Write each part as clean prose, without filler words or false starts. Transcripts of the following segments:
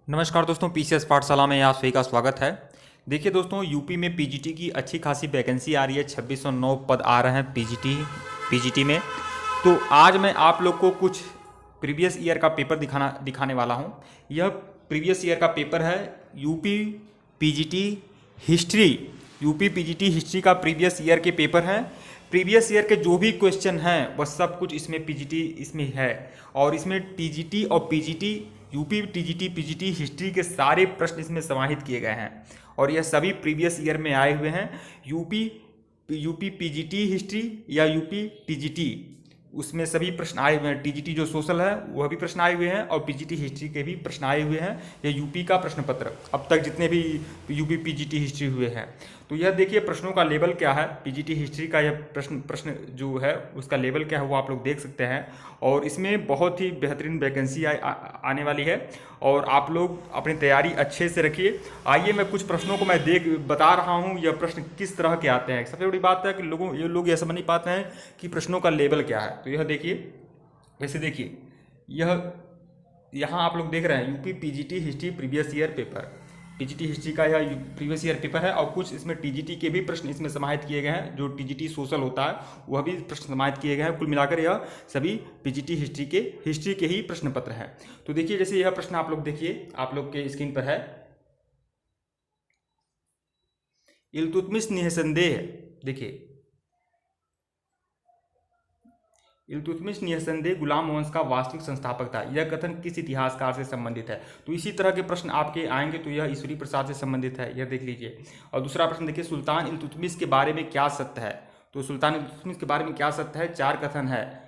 नमस्कार दोस्तों, पीसीएस पाठशाला में आप सभी का स्वागत है। देखिए दोस्तों, यूपी में पीजीटी की अच्छी खासी वैकेंसी आ रही है। 2609 पद आ रहे हैं पीजीटी में। तो आज मैं आप लोग को कुछ प्रीवियस ईयर का पेपर दिखाने वाला हूं। यह प्रीवियस ईयर का पेपर है UP PGT history. UP PGT history का प्रीवियस ईयर के पेपर हैं। प्रीवियस ईयर के जो भी क्वेश्चन हैं वह सब कुछ इसमें पीजीटी इसमें है। और इसमें टीजीटी और PGT, UP TGT PGT history के सारे प्रश्न इसमें समाहित किए गए हैं। और यह सभी प्रीवियस ईयर में आए हुए हैं। यूपी पीजीटी हिस्ट्री या यूपी टीजीटी, उसमें सभी प्रश्न आए हुए हैं। टीजीटी जो सोशल है वह भी प्रश्न आए हुए हैं और पीजीटी हिस्ट्री के भी प्रश्न आए हुए हैं। यह यूपी का प्रश्न पत्र अब तक जितने भी यूपी पीजीटी हिस्ट्री हुए हैं। तो यह देखिए प्रश्नों का लेवल क्या है। पीजीटी हिस्ट्री का यह प्रश्न जो है उसका लेवल क्या है वो आप लोग देख सकते हैं। और इसमें बहुत ही बेहतरीन वैकेंसी आने वाली है और आप लोग अपनी तैयारी अच्छे से रखिए। आइए मैं कुछ प्रश्नों को मैं बता रहा हूँ यह प्रश्न किस तरह के आते हैं। सबसे बड़ी बात है कि लोग यह समझ नहीं पाते हैं कि प्रश्नों का लेवल क्या है। तो यह देखिए, वैसे देखिए, यहाँ आप लोग देख रहे हैं UP PGT history previous year paper. PGT history का यह प्रीवियस ईयर पेपर है और कुछ इसमें टीजीटी के भी प्रश्न इसमें समाहित किए गए हैं। जो टीजीटी सोशल होता है वह भी प्रश्न समाहित किए गए हैं। कुल मिलाकर यह सभी पीजीटी हिस्ट्री के ही प्रश्न पत्र हैं। तो देखिए, जैसे यह प्रश्न आप लोग देखिए, आप लोग के स्क्रीन पर है। इल्तुतमिश निसंदेह, देखिए, इल्तुतमिश निसंदेह गुलाम वंश का वास्तविक संस्थापक था। यह कथन किस इतिहासकार से संबंधित है? तो इसी तरह के प्रश्न आपके आएंगे। तो यह ईश्वरी प्रसाद से संबंधित है, यह देख लीजिए। और दूसरा प्रश्न देखिए, सुल्तान इल्तुतमिश के बारे में क्या सत्य है? तो सुल्तान इल्तुतमिश के बारे में क्या सत्य है? 4 कथन है।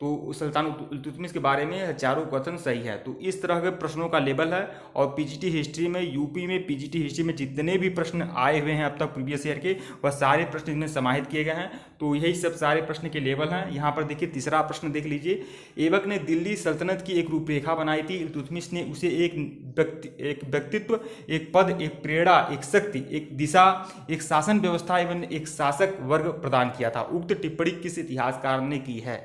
तो सुल्तान इल्तुतमिश के बारे में चारों कथन सही है। तो इस तरह के प्रश्नों का लेवल है। और पीजीटी हिस्ट्री में, यूपी में पीजीटी हिस्ट्री में जितने भी प्रश्न आए हुए हैं अब तक प्रीवियस ईयर के, वह सारे प्रश्न इनमें समाहित किए गए हैं। तो यही सब सारे प्रश्न के लेवल हैं। यहाँ पर देखिए तीसरा प्रश्न देख लीजिए। ऐबक ने दिल्ली सल्तनत की एक रूपरेखा बनाई थी। इल्तुतमिश ने उसे एक व्यक्तित्व, एक पद, एक प्रेरणा, एक शक्ति, एक दिशा, एक शासन व्यवस्था एवं एक शासक वर्ग प्रदान किया था। उक्त टिप्पणी किस इतिहासकार ने की है?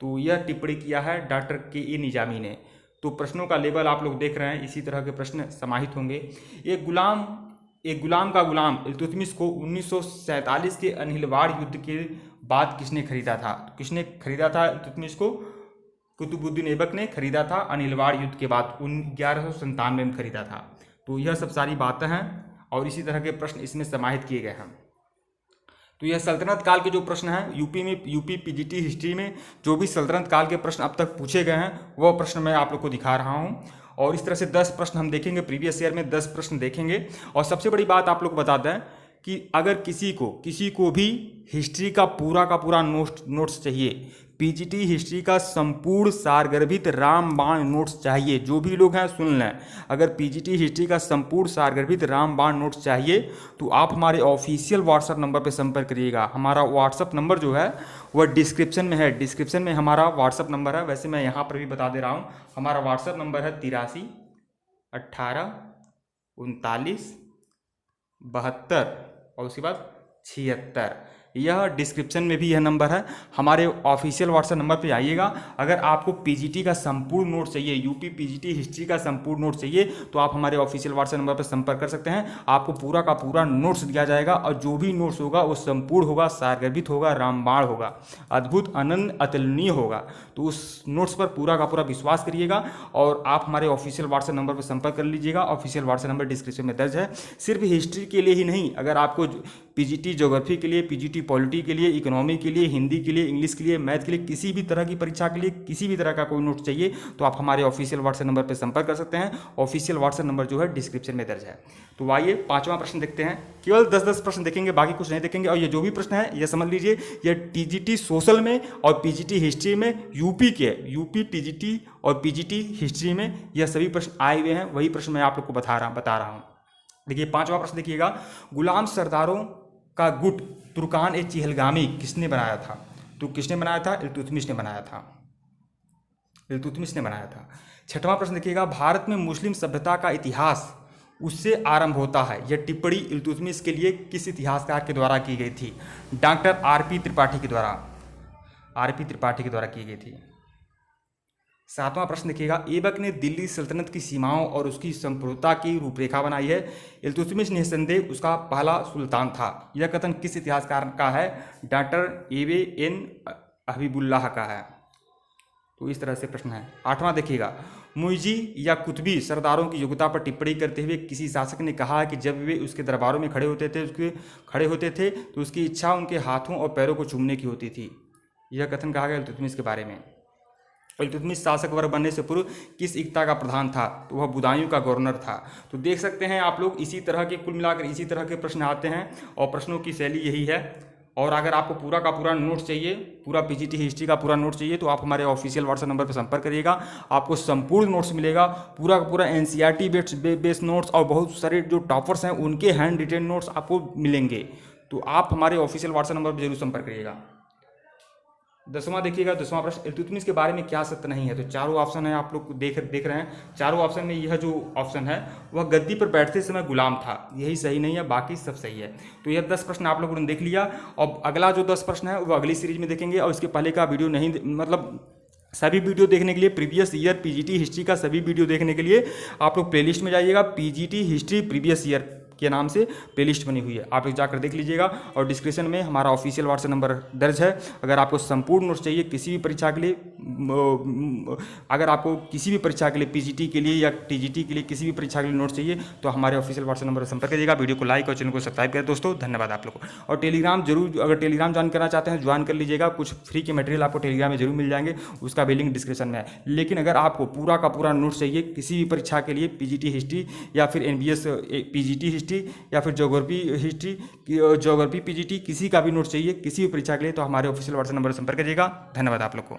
तो यह टिप्पणी किया है डॉक्टर के निजामी ने। तो प्रश्नों का लेवल आप लोग देख रहे हैं। इसी तरह के प्रश्न समाहित होंगे। एक गुलाम का गुलाम इल्तुतमिश को 1947 के अनिलवाड़ युद्ध के बाद किसने खरीदा था? तो किसने खरीदा था इल्तुतमिश को? कुतुबुद्दीन ऐबक ने खरीदा था अनिलवाड़ युद्ध के बाद 1197 में खरीदा था। तो यह सब सारी बातें हैं और इसी तरह के प्रश्न इसमें समाहित किए गए हैं। तो यह सल्तनत काल के जो प्रश्न हैं यूपी पीजीटी हिस्ट्री में जो भी सल्तनत काल के प्रश्न अब तक पूछे गए हैं वह प्रश्न मैं आप लोग को दिखा रहा हूं। और इस तरह से 10 प्रश्न हम देखेंगे। प्रीवियस ईयर में 10 प्रश्न देखेंगे। और सबसे बड़ी बात आप लोग को बता दें कि अगर किसी को भी हिस्ट्री का पूरा नोट्स चाहिए, पीजीटी हिस्ट्री का संपूर्ण सारगर्भित रामबाण नोट्स चाहिए, जो भी लोग हैं सुन लें। अगर पीजीटी हिस्ट्री का संपूर्ण सारगर्भित रामबाण नोट्स चाहिए तो आप हमारे ऑफिशियल व्हाट्सएप नंबर पर संपर्क करिएगा। हमारा व्हाट्सएप नंबर जो है वह डिस्क्रिप्शन में है। डिस्क्रिप्शन में हमारा व्हाट्सएप नंबर है। वैसे मैं यहाँ पर भी बता दे रहा हूँ, हमारा व्हाट्सएप नंबर है 83 18 39 72 और उसके बाद 76। यह डिस्क्रिप्शन में भी यह नंबर है। हमारे ऑफिशियल व्हाट्सएप नंबर पे आइएगा। अगर आपको पीजीटी का संपूर्ण नोट चाहिए, यूपी पीजीटी हिस्ट्री का संपूर्ण नोट चाहिए, तो आप हमारे ऑफिशियल व्हाट्सएप नंबर पर संपर्क कर सकते हैं। आपको पूरा का पूरा नोट्स दिया जाएगा और जो भी नोट्स होगा वो संपूर्ण होगा, सारगर्भित होगा, रामबाण होगा, अद्भुत, अनन्य, अतुलनीय होगा। तो उस नोट्स पर पूरा का पूरा विश्वास करिएगा और आप हमारे ऑफिशियल व्हाट्सएप नंबर पर संपर्क कर लीजिएगा। ऑफिशियल व्हाट्सएप नंबर डिस्क्रिप्शन में दर्ज है। सिर्फ हिस्ट्री के लिए ही नहीं, अगर आपको पीजीटी ज्योग्राफी के लिए, पीजीटी पॉलिटी के लिए, इकोनॉमी के लिए, हिंदी के लिए, इंग्लिश के लिए, मैथ के लिए, किसी भी तरह की परीक्षा के लिए किसी भी तरह का कोई नोट चाहिए तो आप हमारे ऑफिशियल व्हाट्सएप नंबर पर संपर्क कर सकते हैं। ऑफिशियल व्हाट्सएप नंबर जो है डिस्क्रिप्शन में दर्ज है। तो आइए 5वां प्रश्न देखते हैं। केवल 10-10 प्रश्न देखेंगे, बाकी कुछ नहीं देखेंगे। और ये जो भी प्रश्न है ये समझ लीजिए, ये टीजीटी सोशल में और पीजीटी हिस्ट्री में, यूपी टीजीटी और पीजीटी हिस्ट्री में यह सभी प्रश्न आए हुए हैं। वही प्रश्न मैं आप लोग को बता रहा हूँ। देखिए 5वां प्रश्न देखिएगा। गुलाम सरदारों का गुट तुर्कान ए चिहलगामी किसने बनाया था? तो किसने बनाया था? इल्तुतमिश ने बनाया था। 6वां प्रश्न देखिएगा। भारत में मुस्लिम सभ्यता का इतिहास उससे आरंभ होता है। यह टिप्पणी इल्तुतमिश के लिए किस इतिहासकार के द्वारा की गई थी? डॉक्टर आरपी त्रिपाठी के द्वारा की गई थी। 7वां प्रश्न देखिएगा, ऐबक ने दिल्ली सल्तनत की सीमाओं और उसकी संप्रभुता की रूपरेखा बनाई है। इल्तुतमिश निस्संदेह उसका पहला सुल्तान था। यह कथन किस इतिहासकार का है? डॉक्टर एन हबीबुल्लाह का है। तो इस तरह से प्रश्न है। 8वां देखिएगा, मुइजी या कुतुबी सरदारों की योग्यता पर टिप्पणी करते हुए किसी शासक ने कहा है कि जब वे उसके दरबारों में खड़े होते थे तो उसकी इच्छा उनके हाथों और पैरों को चूमने की होती थी। यह कथन कहा गया इल्तुतमिश के बारे में। इल्तुतमिश शासक वर्ग बनने से पूर्व किस इक्ता का प्रधान था? तो वह बुदायूं का गवर्नर था। तो देख सकते हैं आप लोग, इसी तरह के कुल मिलाकर इसी तरह के प्रश्न आते हैं और प्रश्नों की शैली यही है। और अगर आपको पूरा का पूरा नोट्स चाहिए, पूरा पीजीटी हिस्ट्री का पूरा नोट्स चाहिए, तो आप हमारे ऑफिशियल व्हाट्सएप नंबर पर संपर्क करिएगा। आपको संपूर्ण नोट्स मिलेगा, पूरा का पूरा एनसीईआरटी बेस्ड नोट्स और बहुत सारे जो टॉपर्स हैं उनके हैंड रिटेन नोट्स आपको मिलेंगे। तो आप हमारे ऑफिशियल व्हाट्सएप नंबर पर जरूर संपर्क करिएगा। 10वां देखिएगा, 10वां प्रश्न, इल्तुतमिश के बारे में क्या सत्य नहीं है? तो चारों ऑप्शन है, आप लोग देख रहे हैं। चारों ऑप्शन में यह जो ऑप्शन है वह गद्दी पर बैठते समय गुलाम था, यही सही नहीं है, बाकी सब सही है। तो यह 10 प्रश्न आप लोगों ने देख लिया। और अगला जो 10 प्रश्न है वो अगली सीरीज में देखेंगे। और इसके पहले का वीडियो नहीं, मतलब सभी वीडियो देखने के लिए, प्रीवियस ईयर पीजीटी हिस्ट्री का सभी वीडियो देखने के लिए आप लोग प्लेलिस्ट में जाइएगा। पीजीटी हिस्ट्री प्रीवियस ईयर के नाम से प्लेलिस्ट बनी हुई है, आप लोग जाकर देख लीजिएगा। और डिस्क्रिप्शन में हमारा ऑफिशियल व्हाट्सएप नंबर दर्ज है। अगर आपको संपूर्ण नोट्स चाहिए किसी भी परीक्षा के लिए, अगर आपको किसी भी परीक्षा के लिए, पीजीटी के लिए या टीजीटी के लिए किसी भी परीक्षा के लिए नोट्स चाहिए तो हमारे ऑफिशियल व्हाट्सएप नंबर पर संपर्क करिएगा। वीडियो को लाइक और चैनल को सब्सक्राइब करें दोस्तों। धन्यवाद आप लोग को। और टेलीग्राम जरूर, अगर टेलीग्राम ज्वाइन करना चाहते हैं ज्वाइन कर लीजिएगा। कुछ फ्री के मटेरियल आपको टेलीग्राम में जरूर मिल जाएंगे, उसका भी लिंक डिस्क्रिप्शन में है। लेकिन अगर आपको पूरा का पूरा नोट्स चाहिए किसी भी परीक्षा के लिए, पीजीटी हिस्ट्री या फिर एनबीएस पीजीटी हिस्ट्री या फिर ज्योग्राफी हिस्ट्री, ज्योग्राफी पीजीटी, किसी का भी नोट्स चाहिए किसी भी परीक्षा के लिए, तो हमारे ऑफिशियल व्हाट्सएप नंबर पर संपर्क करिएगा। धन्यवाद आप लोग को।